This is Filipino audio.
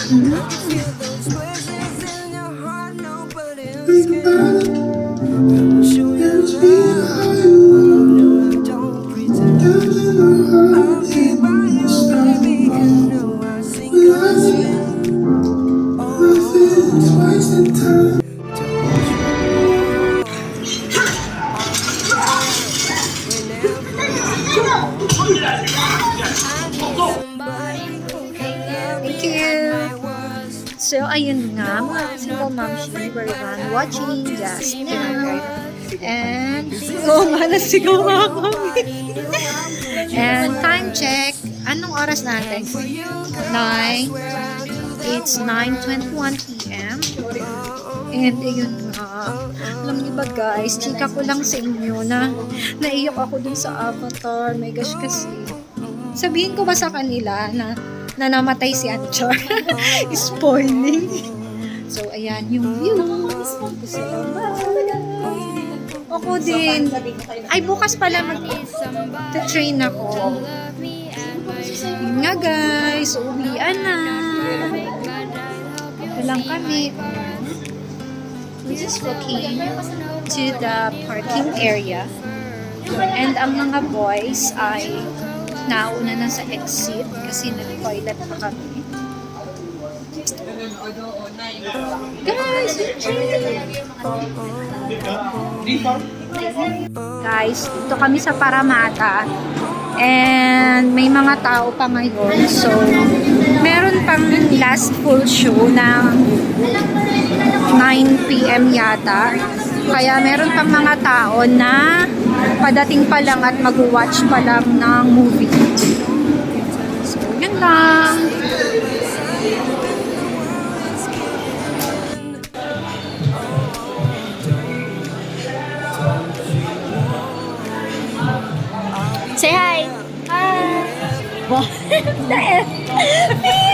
Thank you. So, ayun nga, mga single moms everyone watching just now. And, nga, nasigaw nga kami. And, time check. Anong oras natin? It's 9:21 p.m. And, ayun nga. Alam niyo ba guys, chika ko lang sa inyo na naiyak ako dun sa Avatar. My gosh, kasi sabihin ko ba sa kanila na namatay si Anchor? Spoiling. So, ayan yung view. Ako din. Ay, bukas pala mag-train ako. Yun nga guys, uwian na. Ito lang kami. This is walking to the parking area. And ang mga boys ay nauna na sa exit kasi nag-toilet pa kami. Guys, dito kami sa Paramata. And may mga tao pa ngayon. So, meron pang last full show na 9 p.m. yata. Kaya meron pang mga tao na padating pa lang at mag-watch pa lang ng movie. So, yun lang. Say hi! Hi!